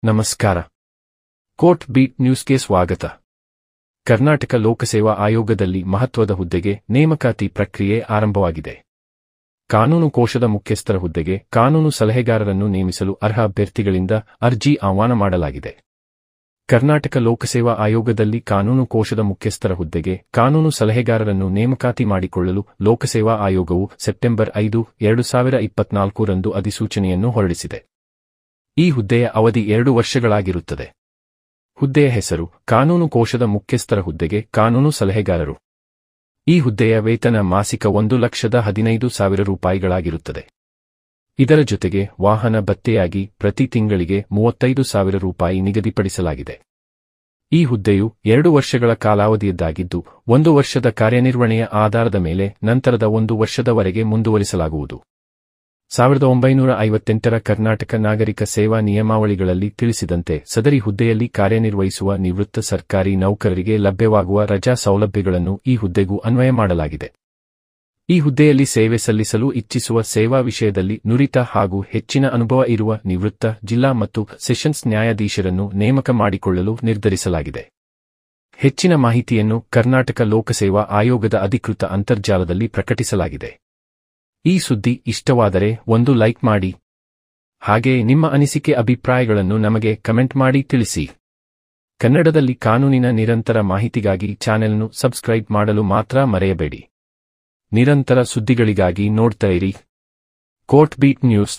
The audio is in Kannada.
ನಮಸ್ಕಾರ. ಕೋರ್ಟ್ ಬೀಟ್ ನ್ಯೂಸ್ಗೆ ಸ್ವಾಗತ. ಕರ್ನಾಟಕ ಲೋಕಸೇವಾ ಆಯೋಗದಲ್ಲಿ ಮಹತ್ವದ ಹುದ್ದೆಗೆ ನೇಮಕಾತಿ ಪ್ರಕ್ರಿಯೆ ಆರಂಭವಾಗಿದೆ. ಕಾನೂನು ಕೋಶದ ಮುಖ್ಯಸ್ಥರ ಹುದ್ದೆಗೆ ಕಾನೂನು ಸಲಹೆಗಾರರನ್ನು ನೇಮಿಸಲು ಅರ್ಹ ಅಭ್ಯರ್ಥಿಗಳಿಂದ ಅರ್ಜಿ ಆಹ್ವಾನ ಮಾಡಲಾಗಿದೆ. ಕರ್ನಾಟಕ ಲೋಕಸೇವಾ ಆಯೋಗದಲ್ಲಿ ಕಾನೂನು ಕೋಶದ ಮುಖ್ಯಸ್ಥರ ಹುದ್ದೆಗೆ ಕಾನೂನು ಸಲಹೆಗಾರರನ್ನು ನೇಮಕಾತಿ ಮಾಡಿಕೊಳ್ಳಲು ಲೋಕಸೇವಾ ಆಯೋಗವು ಸೆಪ್ಟೆಂಬರ್ 5, 2024 ರಂದು ಅಧಿಸೂಚನೆಯನ್ನು ಹೊರಡಿಸಿದೆ. ಈ ಹುದ್ದೆಯ ಅವಧಿ 2 ವರ್ಷಗಳಾಗಿರುತ್ತದೆ. ಹುದ್ದೆಯ ಹೆಸರು ಕಾನೂನು ಕೋಶದ ಮುಖ್ಯಸ್ಥರ ಹುದ್ದೆಗೆ ಕಾನೂನು ಸಲಹೆಗಾರರು. ಈ ಹುದ್ದೆಯ ವೇತನ ಮಾಸಿಕ 1,15,000 ರೂಪಾಯಿಗಳಾಗಿರುತ್ತದೆ. ಇದರ ಜೊತೆಗೆ ವಾಹನ ಭತ್ಯೆಯಾಗಿ ಪ್ರತಿ ತಿಂಗಳಿಗೆ 35,000 ರೂಪಾಯಿ ನಿಗದಿಪಡಿಸಲಾಗಿದೆ. ಈ ಹುದ್ದೆಯು 2 ವರ್ಷಗಳ ಕಾಲಾವಧಿಯದ್ದಾಗಿದ್ದು 1 ವರ್ಷದ ಕಾರ್ಯನಿರ್ವಹಣೆಯ ಆಧಾರದ ಮೇಲೆ ನಂತರದ 1 ವರ್ಷದವರೆಗೆ ಮುಂದುವರಿಸಲಾಗುವುದು. 1958ರ ಕರ್ನಾಟಕ ನಾಗರಿಕ ಸೇವಾ ನಿಯಮಾವಳಿಗಳಲ್ಲಿ ತಿಳಿಸಿದಂತೆ ಸದರಿ ಹುದ್ದೆಯಲ್ಲಿ ಕಾರ್ಯನಿರ್ವಹಿಸುವ ನಿವೃತ್ತ ಸರ್ಕಾರಿ ನೌಕರರಿಗೆ ಲಭ್ಯವಾಗುವ ರಜಾ ಸೌಲಭ್ಯಗಳನ್ನು ಈ ಹುದ್ದೆಗೂ ಅನ್ವಯ ಮಾಡಲಾಗಿದೆ. ಈ ಹುದ್ದೆಯಲ್ಲಿ ಸೇವೆ ಸಲ್ಲಿಸಲು ಇಚ್ಛಿಸುವ ಸೇವಾ ವಿಷಯದಲ್ಲಿ ನುರಿತ ಹಾಗೂ ಹೆಚ್ಚಿನ ಅನುಭವ ಇರುವ ನಿವೃತ್ತ ಜಿಲ್ಲಾ ಮತ್ತು ಸೆಷನ್ಸ್ ನ್ಯಾಯಾಧೀಶರನ್ನು ನೇಮಕ ಮಾಡಿಕೊಳ್ಳಲು ನಿರ್ಧರಿಸಲಾಗಿದೆ. ಹೆಚ್ಚಿನ ಮಾಹಿತಿಯನ್ನು ಕರ್ನಾಟಕ ಲೋಕಸೇವಾ ಆಯೋಗದ ಅಧಿಕೃತ ಅಂತರ್ಜಾಲದಲ್ಲಿ ಪ್ರಕಟಿಸಲಾಗಿದೆ. ಈ ಸುದ್ದಿ ಇಷ್ಟವಾದರೆ ಒಂದು ಲೈಕ್ ಮಾಡಿ. ಹಾಗೆಯೇ ನಿಮ್ಮ ಅನಿಸಿಕೆ ಅಭಿಪ್ರಾಯಗಳನ್ನು ನಮಗೆ ಕಮೆಂಟ್ ಮಾಡಿ ತಿಳಿಸಿ. ಕನ್ನಡದಲ್ಲಿ ಕಾನೂನಿನ ನಿರಂತರ ಮಾಹಿತಿಗಾಗಿ ಚಾನೆಲ್ను ಸಬ್ಸ್ಕ್ರೈಬ್ ಮಾಡಲು ಮಾತ್ರ ಮರೆಯಬೇಡಿ. ನಿರಂತರ ಸುದ್ದಿಗಳಿಗಾಗಿ ನೋಡ್ತಾ ಇರಿ ಕೋರ್ಟ್ ಬೀಟ್ ನ್ಯೂಸ್.